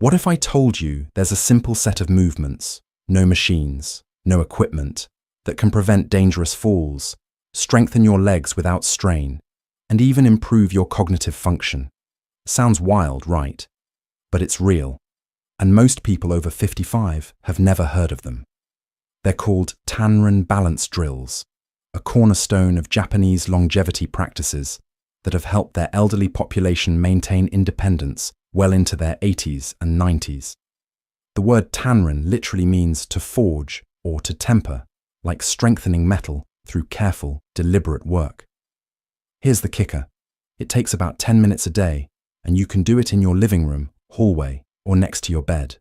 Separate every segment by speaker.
Speaker 1: What if I told you there's a simple set of movements, no machines, no equipment, that can prevent dangerous falls, strengthen your legs without strain, and even improve your cognitive function? Sounds wild, right? But it's real. And most people over 55 have never heard of them. They're called Tanren balance drills, a cornerstone of Japanese longevity practices that have helped their elderly population maintain independence well into their 80s and 90s. The word Tanren literally means to forge or to temper, like strengthening metal through careful, deliberate work. Here's the kicker. It takes about 10 minutes a day, and you can do it in your living room, hallway, or next to your bed.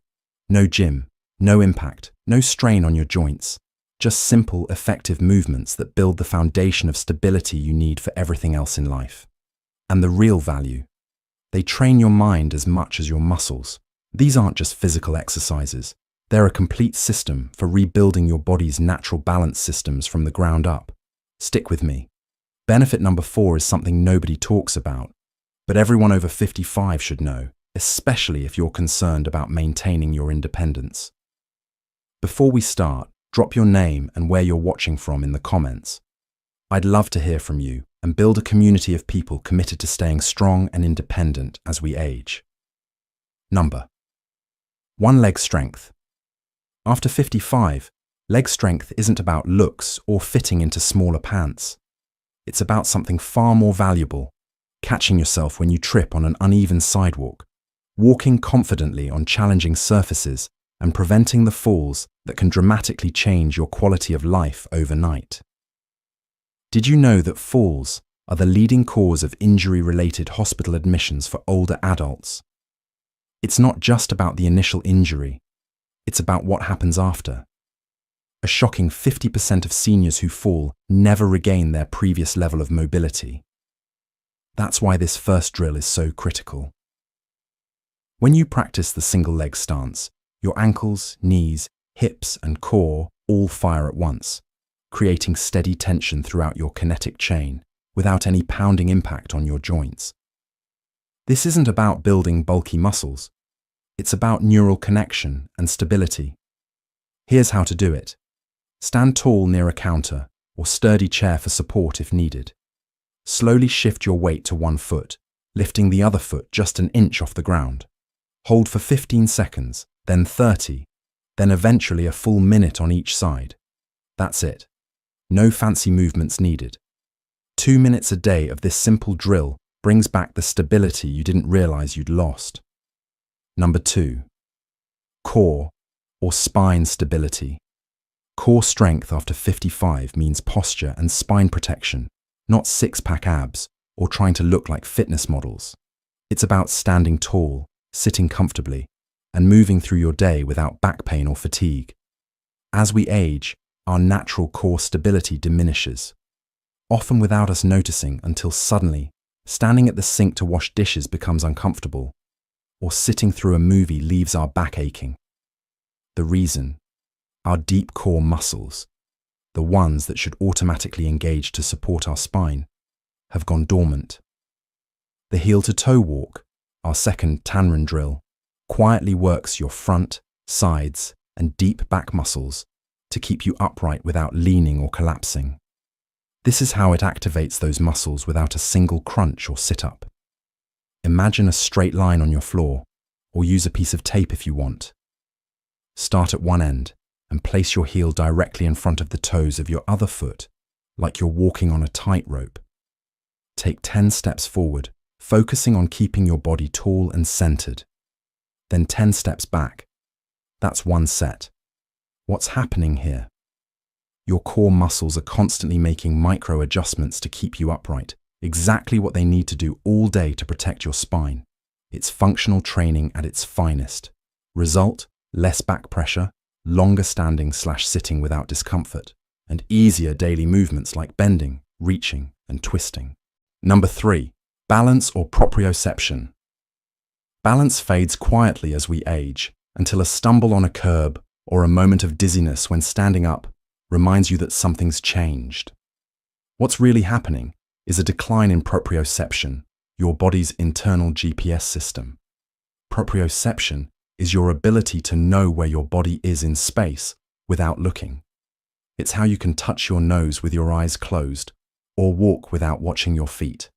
Speaker 1: No gym, no impact, no strain on your joints. Just simple, effective movements that build the foundation of stability you need for everything else in life. And the real value. They train your mind as much as your muscles. These aren't just physical exercises. They're a complete system for rebuilding your body's natural balance systems from the ground up. Stick with me. Benefit number 4 is something nobody talks about, but everyone over 55 should know, especially if you're concerned about maintaining your independence. Before we start, drop your name and where you're watching from in the comments. I'd love to hear from you and build a community of people committed to staying strong and independent as we age. Number 1. Leg strength. After 55, leg strength isn't about looks or fitting into smaller pants. It's about something far more valuable: catching yourself when you trip on an uneven sidewalk, walking confidently on challenging surfaces, and preventing the falls that can dramatically change your quality of life overnight. Did you know that falls are the leading cause of injury-related hospital admissions for older adults? It's not just about the initial injury, it's about what happens after. A shocking 50% of seniors who fall never regain their previous level of mobility. That's why this first drill is so critical. When you practice the single leg stance, your ankles, knees, hips, and core all fire at once, creating steady tension throughout your kinetic chain without any pounding impact on your joints. This isn't about building bulky muscles. It's about neural connection and stability. Here's how to do it. Stand tall near a counter or sturdy chair for support if needed. Slowly shift your weight to one foot, lifting the other foot just an inch off the ground. Hold for 15 seconds, then 30, then eventually a full minute on each side. That's it. No fancy movements needed. 2 minutes a day of this simple drill brings back the stability you didn't realize you'd lost. Number 2. Core or spine stability. Core strength after 55 means posture and spine protection, not six-pack abs or trying to look like fitness models. It's about standing tall, sitting comfortably, and moving through your day without back pain or fatigue. As we age, our natural core stability diminishes, often without us noticing, until suddenly, standing at the sink to wash dishes becomes uncomfortable, or sitting through a movie leaves our back aching. The reason? Our deep core muscles, the ones that should automatically engage to support our spine, have gone dormant. The heel-to-toe walk, our second Tanren drill, quietly works your front, sides, and deep back muscles to keep you upright without leaning or collapsing. This is how it activates those muscles without a single crunch or sit-up. Imagine a straight line on your floor, or use a piece of tape if you want. Start at one end and place your heel directly in front of the toes of your other foot, like you're walking on a tightrope. Take 10 steps forward, focusing on keeping your body tall and centered. Then 10 steps back. That's one set. What's happening here? Your core muscles are constantly making micro adjustments to keep you upright, exactly what they need to do all day to protect your spine. It's functional training at its finest. Result: less back pressure, longer standing/sitting without discomfort, and easier daily movements like bending, reaching, and twisting. Number 3. Balance or proprioception. Balance fades quietly as we age, until a stumble on a curb or a moment of dizziness when standing up reminds you that something's changed. What's really happening is a decline in proprioception, your body's internal GPS system. Proprioception is your ability to know where your body is in space without looking. It's how you can touch your nose with your eyes closed or walk without watching your feet.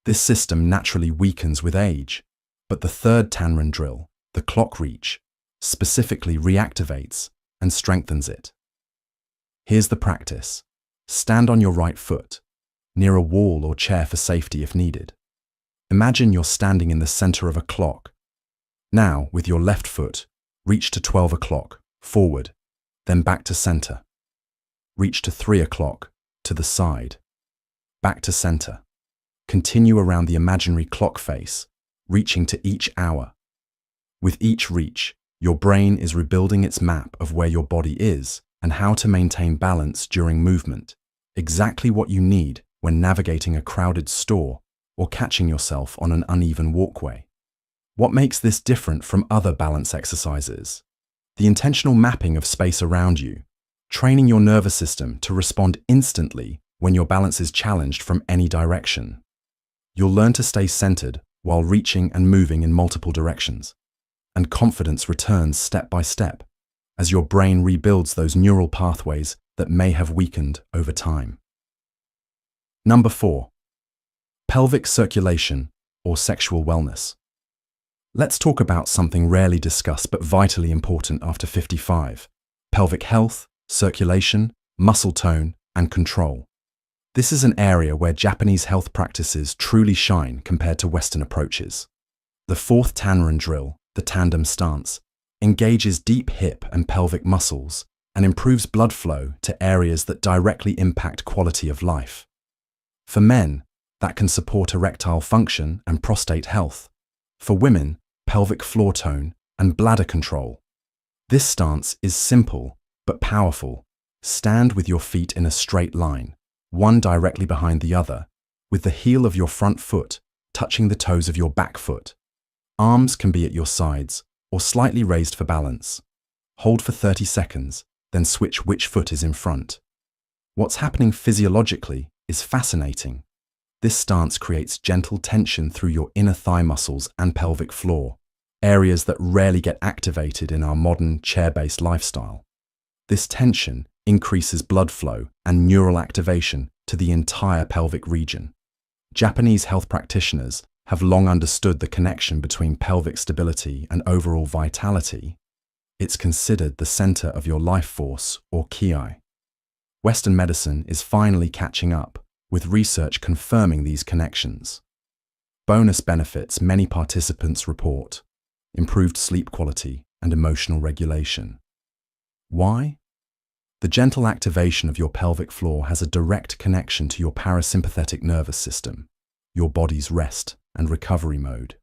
Speaker 1: This system naturally weakens with age, but the third Tanran drill, the clock reach, specifically reactivates and strengthens it. Here's the practice. Stand on your right foot, near a wall or chair for safety if needed. Imagine you're standing in the center of a clock. Now, with your left foot, reach to 12 o'clock, forward, then back to center. Reach to 3 o'clock, to the side. Back to center. Continue around the imaginary clock face, reaching to each hour. With each reach, your brain is rebuilding its map of where your body is and how to maintain balance during movement, exactly what you need when navigating a crowded store or catching yourself on an uneven walkway. What makes this different from other balance exercises? The intentional mapping of space around you, training your nervous system to respond instantly when your balance is challenged from any direction. You'll learn to stay centered while reaching and moving in multiple directions, and confidence returns step by step as your brain rebuilds those neural pathways that may have weakened over time. Number 4. Pelvic circulation or sexual wellness. Let's talk about something rarely discussed but vitally important after 55: pelvic health, circulation, muscle tone, and control. This is an area where Japanese health practices truly shine compared to Western approaches. The fourth Tanran drill, the tandem stance, engages deep hip and pelvic muscles and improves blood flow to areas that directly impact quality of life. For men, that can support erectile function and prostate health. For women, pelvic floor tone and bladder control. This stance is simple but powerful. Stand with your feet in a straight line, one directly behind the other, with the heel of your front foot touching the toes of your back foot. Arms can be at your sides or slightly raised for balance. Hold for 30 seconds, then switch which foot is in front. What's happening physiologically is fascinating. This stance creates gentle tension through your inner thigh muscles and pelvic floor, areas that rarely get activated in our modern chair-based lifestyle. This tension increases blood flow and neural activation to the entire pelvic region. Japanese health practitioners have long understood the connection between pelvic stability and overall vitality. It's considered the center of your life force, or ki. Western medicine is finally catching up, with research confirming these connections. Bonus benefits many participants report: improved sleep quality and emotional regulation. Why? The gentle activation of your pelvic floor has a direct connection to your parasympathetic nervous system, your body's rest and recovery mode.